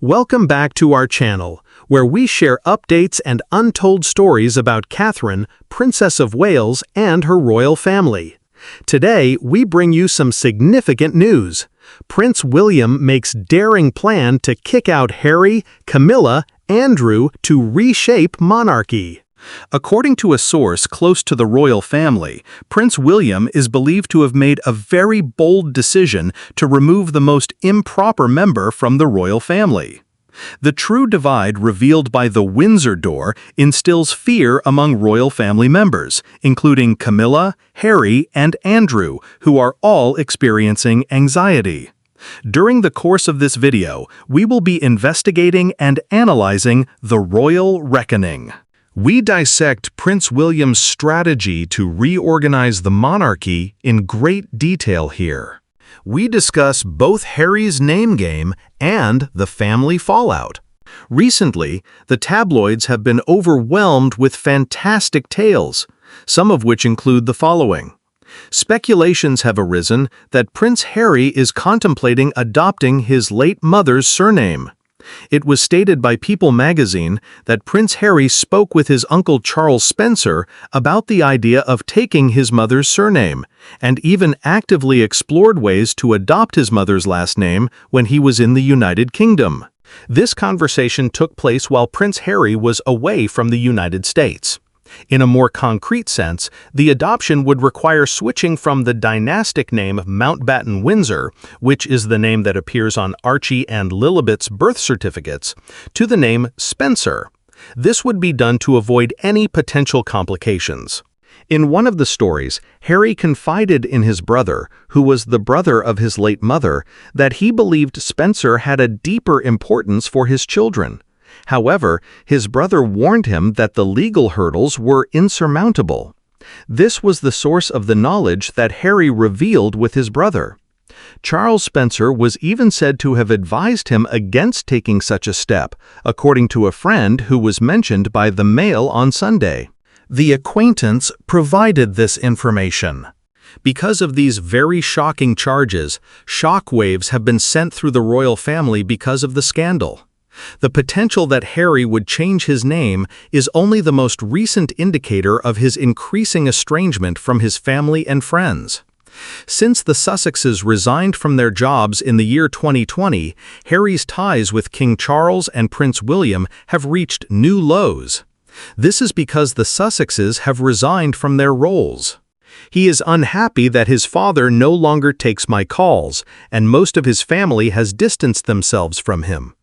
Welcome back to our channel, where we share updates and untold stories about Catherine, Princess of Wales, and her royal family. Today, we bring you some significant news. Prince William makes daring plan to kick out Harry, Camilla, Andrew to reshape monarchy. According to a source close to the royal family, Prince William is believed to have made a very bold decision to remove the most improper member from the royal family. The true divide revealed by the Windsor door instills fear among royal family members, including Camilla, Harry, and Andrew, who are all experiencing anxiety. During the course of this video, we will be investigating and analyzing the royal reckoning. We dissect Prince William's strategy to reorganize the monarchy in great detail here. We discuss both Harry's name game and the family fallout. Recently, the tabloids have been overwhelmed with fantastic tales, some of which include the following. Speculations have arisen that Prince Harry is contemplating adopting his late mother's surname. It was stated by People magazine that Prince Harry spoke with his uncle Charles Spencer about the idea of taking his mother's surname, and even actively explored ways to adopt his mother's last name when he was in the United Kingdom. This conversation took place while Prince Harry was away from the United States. In a more concrete sense, the adoption would require switching from the dynastic name Mountbatten Windsor, which is the name that appears on Archie and Lilibet's birth certificates, to the name Spencer. This would be done to avoid any potential complications. In one of the stories, Harry confided in his brother, who was the brother of his late mother, that he believed Spencer had a deeper importance for his children. However, his brother warned him that the legal hurdles were insurmountable. This was the source of the knowledge that Harry revealed with his brother. Charles Spencer was even said to have advised him against taking such a step, according to a friend who was mentioned by the Mail on Sunday. The acquaintance provided this information. Because of these very shocking charges, shockwaves have been sent through the royal family because of the scandal. The potential that Harry would change his name is only the most recent indicator of his increasing estrangement from his family and friends. Since the Sussexes resigned from their jobs in the year 2020, Harry's ties with King Charles and Prince William have reached new lows. This is because the Sussexes have resigned from their roles. He is unhappy that his father no longer takes my calls, and most of his family has distanced themselves from him.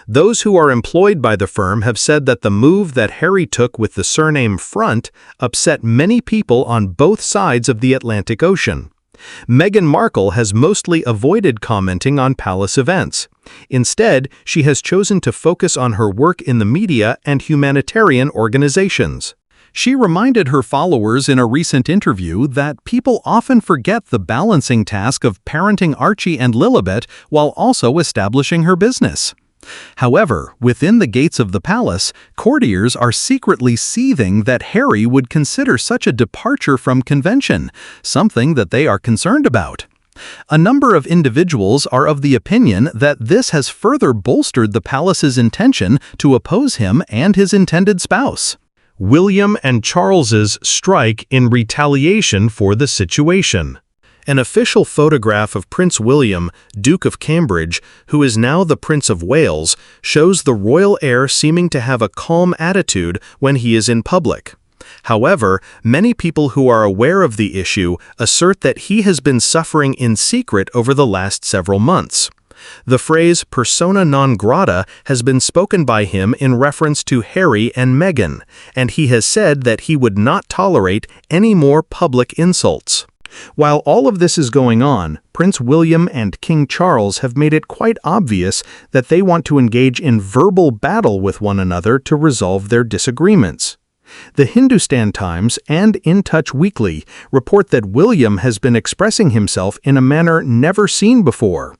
Those who are employed by the firm have said that the move that Harry took with the surname Front upset many people on both sides of the Atlantic Ocean. Meghan Markle has mostly avoided commenting on palace events. Instead, she has chosen to focus on her work in the media and humanitarian organizations. She reminded her followers in a recent interview that people often forget the balancing task of parenting Archie and Lilibet while also establishing her business. However, within the gates of the palace, courtiers are secretly seething that Harry would consider such a departure from convention, something that they are concerned about. A number of individuals are of the opinion that this has further bolstered the palace's intention to oppose him and his intended spouse. William and Charles's strike in retaliation for the situation. An official photograph of Prince William, Duke of Cambridge, who is now the Prince of Wales, shows the royal heir seeming to have a calm attitude when he is in public. However, many people who are aware of the issue assert that he has been suffering in secret over the last several months. The phrase persona non grata has been spoken by him in reference to Harry and Meghan, and he has said that he would not tolerate any more public insults. While all of this is going on, Prince William and King Charles have made it quite obvious that they want to engage in verbal battle with one another to resolve their disagreements. The Hindustan Times and In Touch Weekly report that William has been expressing himself in a manner never seen before.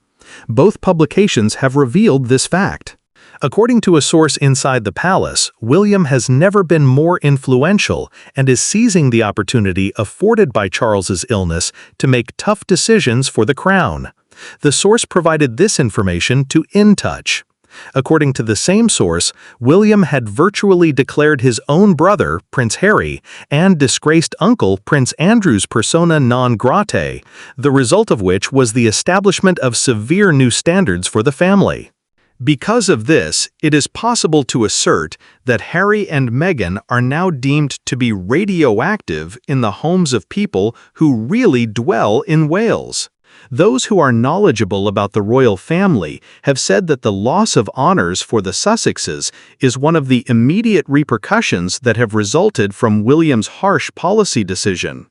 Both publications have revealed this fact. According to a source inside the palace, William has never been more influential and is seizing the opportunity afforded by Charles's illness to make tough decisions for the crown. The source provided this information to In Touch. According to the same source, William had virtually declared his own brother, Prince Harry, and disgraced uncle, Prince Andrew's persona non grata, the result of which was the establishment of severe new standards for the family. Because of this, it is possible to assert that Harry and Meghan are now deemed to be radioactive in the homes of people who really dwell in Wales. Those who are knowledgeable about the royal family have said that the loss of honors for the Sussexes is one of the immediate repercussions that have resulted from William's harsh policy decision.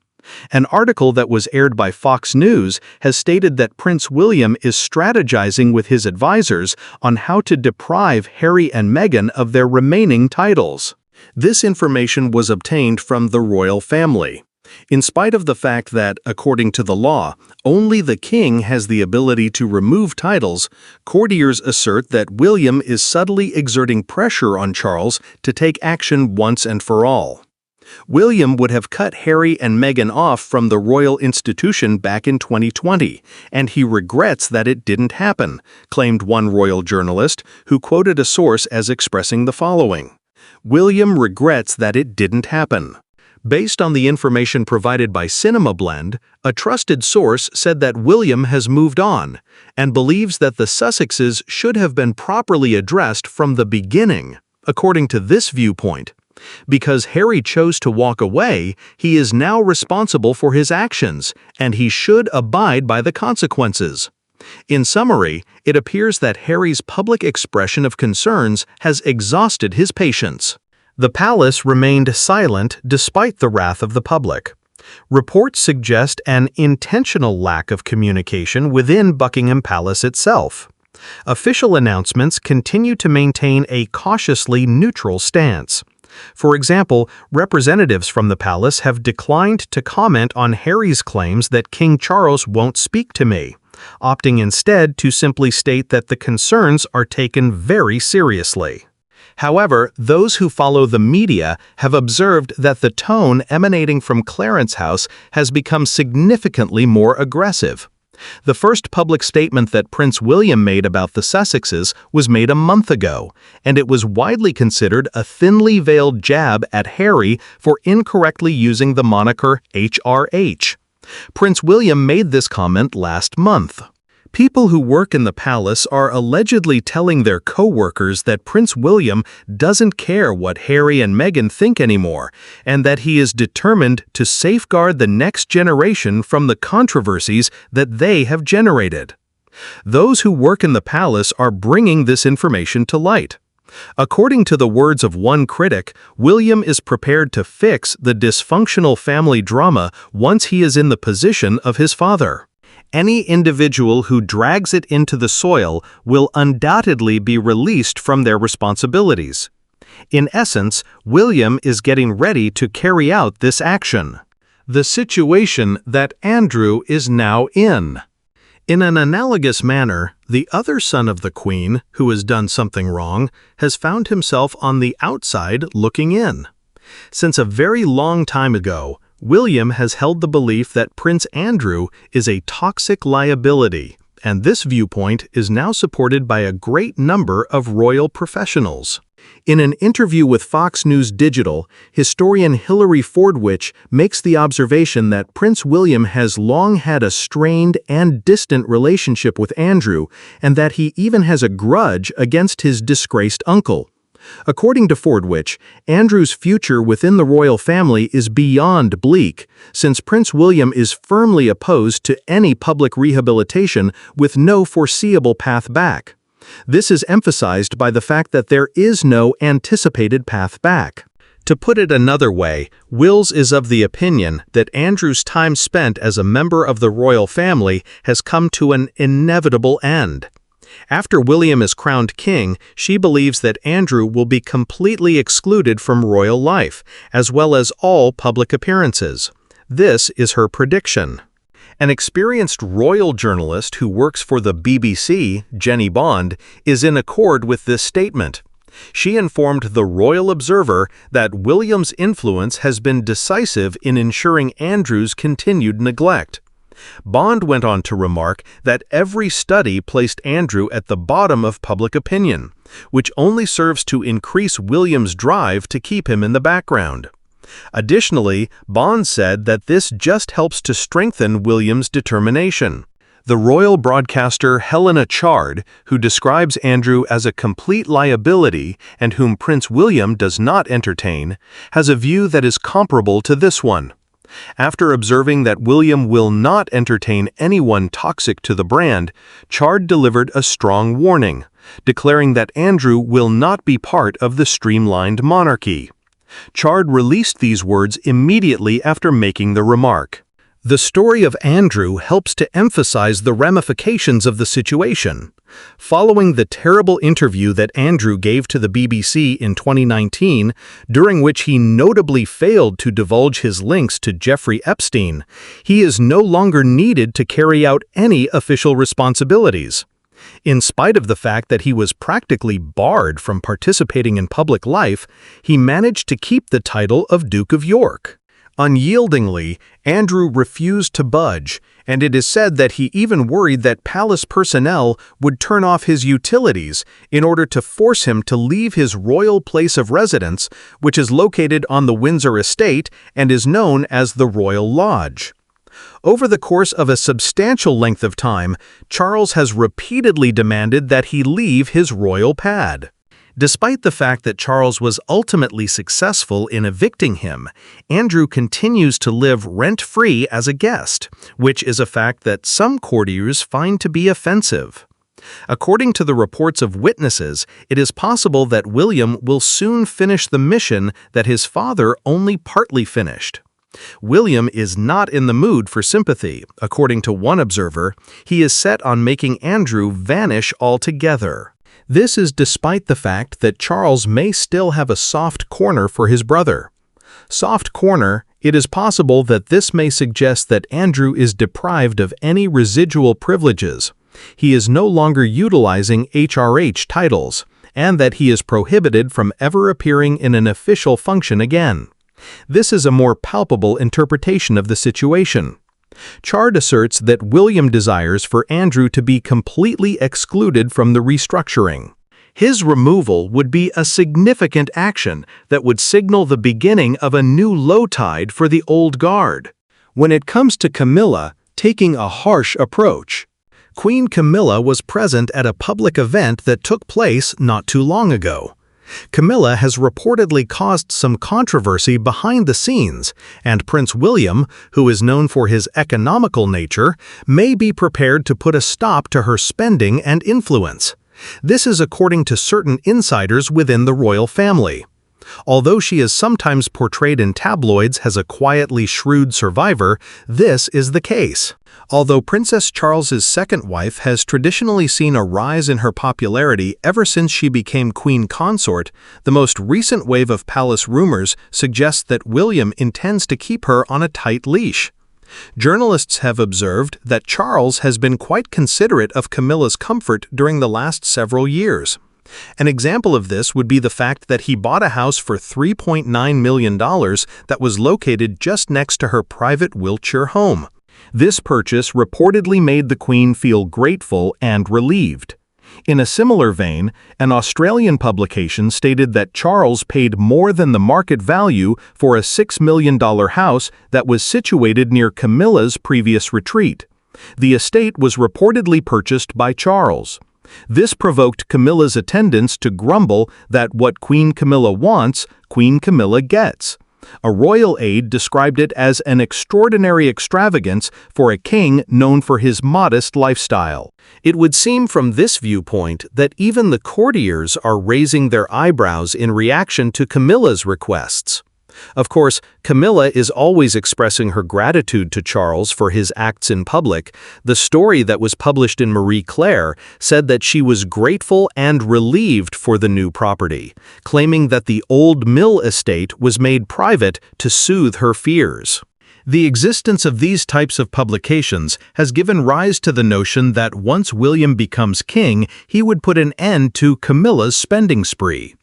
An article that was aired by Fox News has stated that Prince William is strategizing with his advisors on how to deprive Harry and Meghan of their remaining titles. This information was obtained from the royal family. In spite of the fact that, according to the law, only the king has the ability to remove titles, courtiers assert that William is subtly exerting pressure on Charles to take action once and for all. William would have cut Harry and Meghan off from the royal institution back in 2020, and he regrets that it didn't happen, claimed one royal journalist, who quoted a source as expressing the following: "William regrets that it didn't happen." Based on the information provided by Cinema Blend, a trusted source said that William has moved on and believes that the Sussexes should have been properly addressed from the beginning. According to this viewpoint, because Harry chose to walk away, he is now responsible for his actions, and he should abide by the consequences. In summary, it appears that Harry's public expression of concerns has exhausted his patience. The palace remained silent despite the wrath of the public. Reports suggest an intentional lack of communication within Buckingham Palace itself. Official announcements continue to maintain a cautiously neutral stance. For example, representatives from the palace have declined to comment on Harry's claims that King Charles won't speak to me, opting instead to simply state that the concerns are taken very seriously. However, those who follow the media have observed that the tone emanating from Clarence House has become significantly more aggressive. The first public statement that Prince William made about the Sussexes was made a month ago, and it was widely considered a thinly veiled jab at Harry for incorrectly using the moniker HRH. Prince William made this comment last month. People who work in the palace are allegedly telling their co-workers that Prince William doesn't care what Harry and Meghan think anymore, and that he is determined to safeguard the next generation from the controversies that they have generated. Those who work in the palace are bringing this information to light. According to the words of one critic, William is prepared to fix the dysfunctional family drama once he is in the position of his father. Any individual who drags it into the soil will undoubtedly be released from their responsibilities. In essence, William is getting ready to carry out this action. The situation that Andrew is now in. In an analogous manner, the other son of the Queen, who has done something wrong, has found himself on the outside looking in. Since a very long time ago, William has held the belief that Prince Andrew is a toxic liability, and this viewpoint is now supported by a great number of royal professionals. In an interview with Fox News Digital, historian Hilary Fordwich makes the observation that Prince William has long had a strained and distant relationship with Andrew, and that he even has a grudge against his disgraced uncle. According to Fordwich, Andrew's future within the royal family is beyond bleak, since Prince William is firmly opposed to any public rehabilitation with no foreseeable path back. This is emphasized by the fact that there is no anticipated path back. To put it another way, Wills is of the opinion that Andrew's time spent as a member of the royal family has come to an inevitable end. After William is crowned king, she believes that Andrew will be completely excluded from royal life, as well as all public appearances. This is her prediction. An experienced royal journalist who works for the BBC, Jenny Bond, is in accord with this statement. She informed the Royal Observer that William's influence has been decisive in ensuring Andrew's continued neglect. Bond went on to remark that every study placed Andrew at the bottom of public opinion, which only serves to increase William's drive to keep him in the background. Additionally, Bond said that this just helps to strengthen William's determination. The royal broadcaster Helena Chard, who describes Andrew as a complete liability and whom Prince William does not entertain, has a view that is comparable to this one. After observing that William will not entertain anyone toxic to the brand, Chard delivered a strong warning, declaring that Andrew will not be part of the streamlined monarchy. Chard released these words immediately after making the remark. The story of Andrew helps to emphasize the ramifications of the situation. Following the terrible interview that Andrew gave to the BBC in 2019, during which he notably failed to divulge his links to Jeffrey Epstein, he is no longer needed to carry out any official responsibilities. In spite of the fact that he was practically barred from participating in public life, he managed to keep the title of Duke of York. Unyieldingly, Andrew refused to budge, and it is said that he even worried that palace personnel would turn off his utilities in order to force him to leave his royal place of residence, which is located on the Windsor estate and is known as the Royal Lodge. Over the course of a substantial length of time, Charles has repeatedly demanded that he leave his royal pad. Despite the fact that Charles was ultimately successful in evicting him, Andrew continues to live rent-free as a guest, which is a fact that some courtiers find to be offensive. According to the reports of witnesses, it is possible that William will soon finish the mission that his father only partly finished. William is not in the mood for sympathy. According to one observer, he is set on making Andrew vanish altogether. This is despite the fact that Charles may still have a soft corner for his brother. Soft corner, it is possible that this may suggest that Andrew is deprived of any residual privileges. He is no longer utilizing HRH titles, and that he is prohibited from ever appearing in an official function again. This is a more palpable interpretation of the situation. Chard asserts that William desires for Andrew to be completely excluded from the restructuring. His removal would be a significant action that would signal the beginning of a new low tide for the old guard. When it comes to Camilla taking a harsh approach, Queen Camilla was present at a public event that took place not too long ago. Camilla has reportedly caused some controversy behind the scenes, and Prince William, who is known for his economical nature, may be prepared to put a stop to her spending and influence. This is according to certain insiders within the royal family. Although she is sometimes portrayed in tabloids as a quietly shrewd survivor, this is the case. Although Princess Charles's second wife has traditionally seen a rise in her popularity ever since she became queen consort, the most recent wave of palace rumors suggests that William intends to keep her on a tight leash. Journalists have observed that Charles has been quite considerate of Camilla's comfort during the last several years. An example of this would be the fact that he bought a house for $3.9 million that was located just next to her private Wiltshire home. This purchase reportedly made the Queen feel grateful and relieved. In a similar vein, an Australian publication stated that Charles paid more than the market value for a $6 million house that was situated near Camilla's previous retreat. The estate was reportedly purchased by Charles. This provoked Camilla's attendants to grumble that what Queen Camilla wants, Queen Camilla gets. A royal aide described it as an extraordinary extravagance for a king known for his modest lifestyle. It would seem from this viewpoint that even the courtiers are raising their eyebrows in reaction to Camilla's requests. Of course, Camilla is always expressing her gratitude to Charles for his acts in public. The story that was published in Marie Claire said that she was grateful and relieved for the new property, claiming that the old mill estate was made private to soothe her fears. The existence of these types of publications has given rise to the notion that once William becomes king, he would put an end to Camilla's spending spree.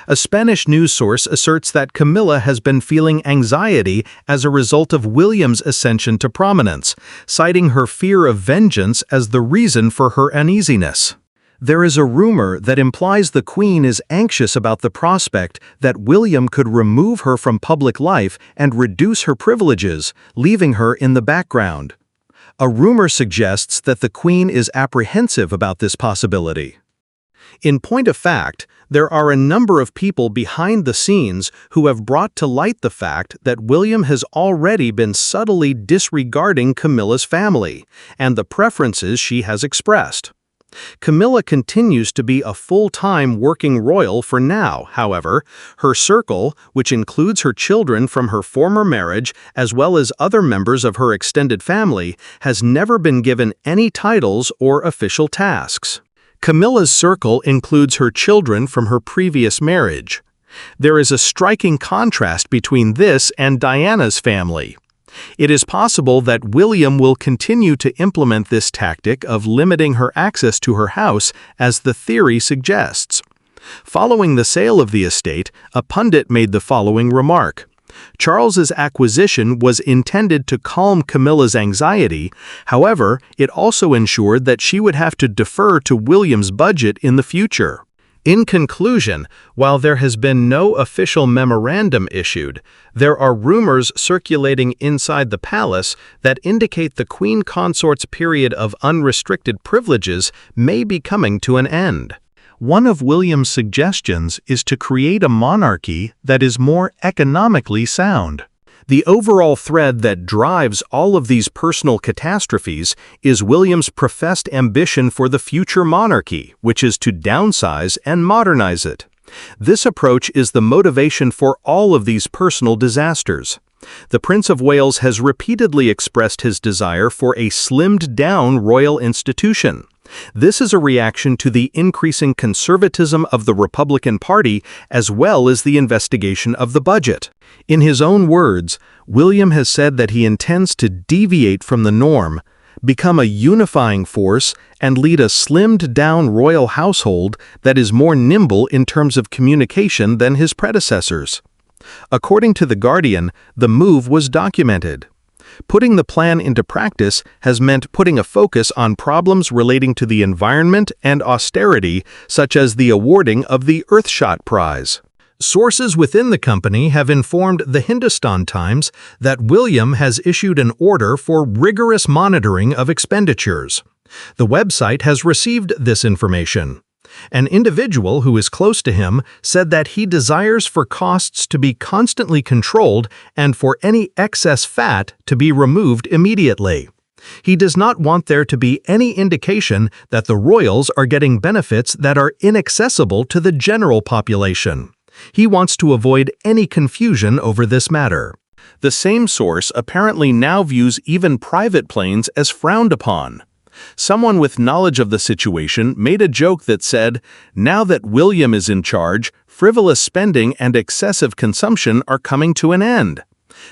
A Spanish news source asserts that Camilla has been feeling anxiety as a result of William's ascension to prominence, citing her fear of vengeance as the reason for her uneasiness. There is a rumor that implies the Queen is anxious about the prospect that William could remove her from public life and reduce her privileges, leaving her in the background. A rumor suggests that the Queen is apprehensive about this possibility. In point of fact, there are a number of people behind the scenes who have brought to light the fact that William has already been subtly disregarding Camilla's family and the preferences she has expressed. Camilla continues to be a full-time working royal for now, however. Her circle, which includes her children from her former marriage as well as other members of her extended family, has never been given any titles or official tasks. Camilla's circle includes her children from her previous marriage. There is a striking contrast between this and Diana's family. It is possible that William will continue to implement this tactic of limiting her access to her house, as the theory suggests. Following the sale of the estate, a pundit made the following remark: Charles's acquisition was intended to calm Camilla's anxiety. However, it also ensured that she would have to defer to William's budget in the future. In conclusion, while there has been no official memorandum issued, there are rumors circulating inside the palace that indicate the Queen Consort's period of unrestricted privileges may be coming to an end. One of William's suggestions is to create a monarchy that is more economically sound. The overall thread that drives all of these personal catastrophes is William's professed ambition for the future monarchy, which is to downsize and modernize it. This approach is the motivation for all of these personal disasters. The Prince of Wales has repeatedly expressed his desire for a slimmed-down royal institution. This is a reaction to the increasing conservatism of the Republican Party as well as the investigation of the budget. In his own words, William has said that he intends to deviate from the norm, become a unifying force, and lead a slimmed-down royal household that is more nimble in terms of communication than his predecessors. According to The Guardian, the move was documented. Putting the plan into practice has meant putting a focus on problems relating to the environment and austerity, such as the awarding of the Earthshot Prize. Sources within the company have informed the Hindustan Times that William has issued an order for rigorous monitoring of expenditures. The website has received this information. An individual who is close to him said that he desires for costs to be constantly controlled and for any excess fat to be removed immediately. He does not want there to be any indication that the royals are getting benefits that are inaccessible to the general population. He wants to avoid any confusion over this matter. The same source apparently now views even private planes as frowned upon. Someone with knowledge of the situation made a joke that said, "Now that William is in charge, frivolous spending and excessive consumption are coming to an end."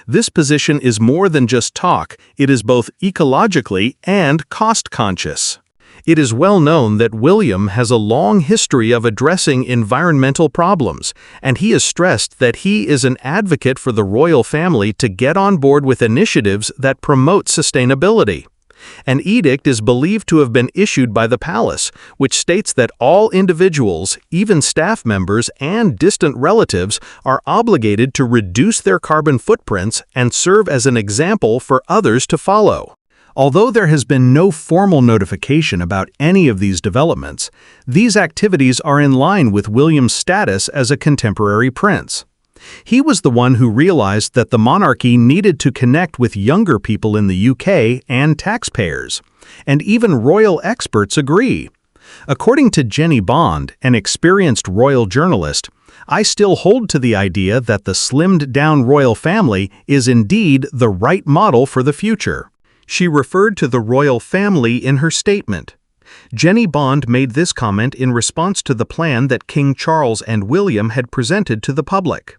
This position is more than just talk, it is both ecologically and cost-conscious. It is well known that William has a long history of addressing environmental problems, and he has stressed that he is an advocate for the royal family to get on board with initiatives that promote sustainability. An edict is believed to have been issued by the palace, which states that all individuals, even staff members and distant relatives, are obligated to reduce their carbon footprints and serve as an example for others to follow. Although there has been no formal notification about any of these developments, these activities are in line with William's status as a contemporary prince. He was the one who realized that the monarchy needed to connect with younger people in the UK and taxpayers, and even royal experts agree. According to Jenny Bond, an experienced royal journalist, "I still hold to the idea that the slimmed-down royal family is indeed the right model for the future." She referred to the royal family in her statement. Jenny Bond made this comment in response to the plan that King Charles and William had presented to the public.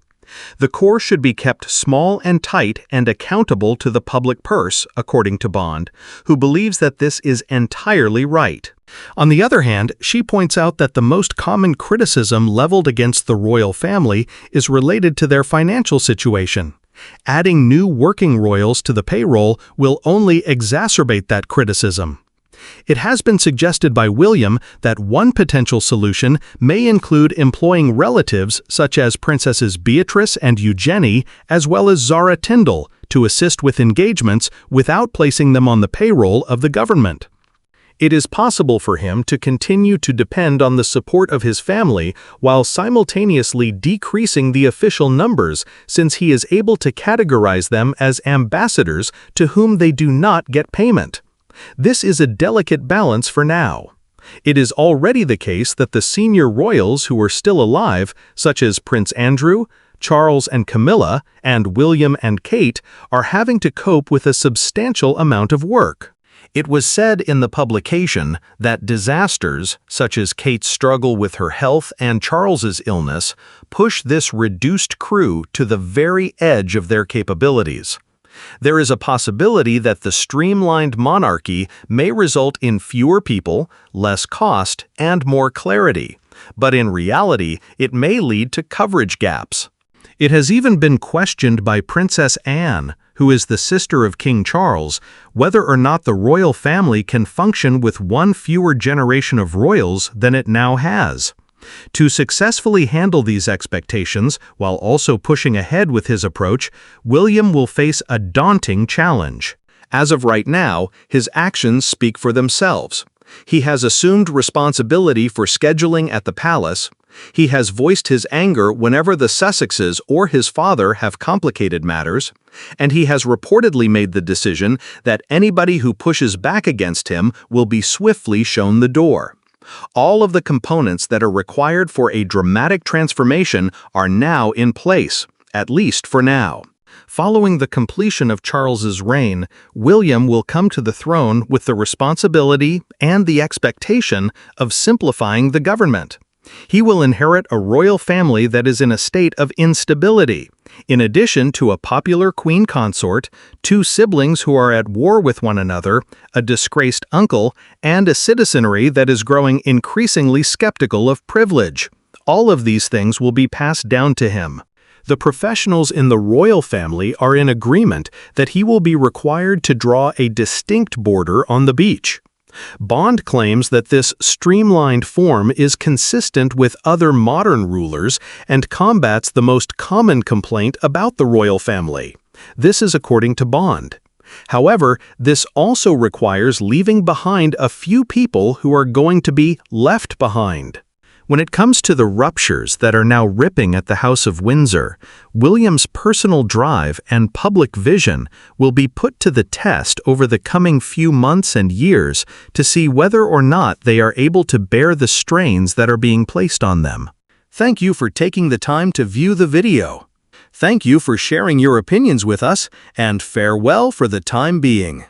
The core should be kept small and tight and accountable to the public purse, according to Bond, who believes that this is entirely right. On the other hand, she points out that the most common criticism leveled against the royal family is related to their financial situation. Adding new working royals to the payroll will only exacerbate that criticism. It has been suggested by William that one potential solution may include employing relatives such as Princesses Beatrice and Eugenie, as well as Zara Tyndall, to assist with engagements without placing them on the payroll of the government. It is possible for him to continue to depend on the support of his family while simultaneously decreasing the official numbers, since he is able to categorize them as ambassadors to whom they do not get payment. This is a delicate balance for now. It is already the case that the senior royals who are still alive, such as Prince Andrew, Charles and Camilla, and William and Kate, are having to cope with a substantial amount of work. It was said in the publication that disasters, such as Kate's struggle with her health and Charles's illness, push this reduced crew to the very edge of their capabilities. There is a possibility that the streamlined monarchy may result in fewer people, less cost, and more clarity, but in reality, it may lead to coverage gaps. It has even been questioned by Princess Anne, who is the sister of King Charles, whether or not the royal family can function with one fewer generation of royals than it now has. To successfully handle these expectations while also pushing ahead with his approach, William will face a daunting challenge. As of right now, his actions speak for themselves. He has assumed responsibility for scheduling at the palace. He has voiced his anger whenever the Sussexes or his father have complicated matters, and he has reportedly made the decision that anybody who pushes back against him will be swiftly shown the door. All of the components that are required for a dramatic transformation are now in place, at least for now. Following the completion of Charles's reign, William will come to the throne with the responsibility and the expectation of simplifying the government. He will inherit a royal family that is in a state of instability, in addition to a popular queen consort, two siblings who are at war with one another, a disgraced uncle, and a citizenry that is growing increasingly skeptical of privilege. All of these things will be passed down to him. The professionals in the royal family are in agreement that he will be required to draw a distinct border on the beach. Bond claims that this streamlined form is consistent with other modern rulers and combats the most common complaint about the royal family. This is according to Bond. However, this also requires leaving behind a few people who are going to be left behind. When it comes to the ruptures that are now ripping at the House of Windsor, William's personal drive and public vision will be put to the test over the coming few months and years to see whether or not they are able to bear the strains that are being placed on them. Thank you for taking the time to view the video. Thank you for sharing your opinions with us, and farewell for the time being.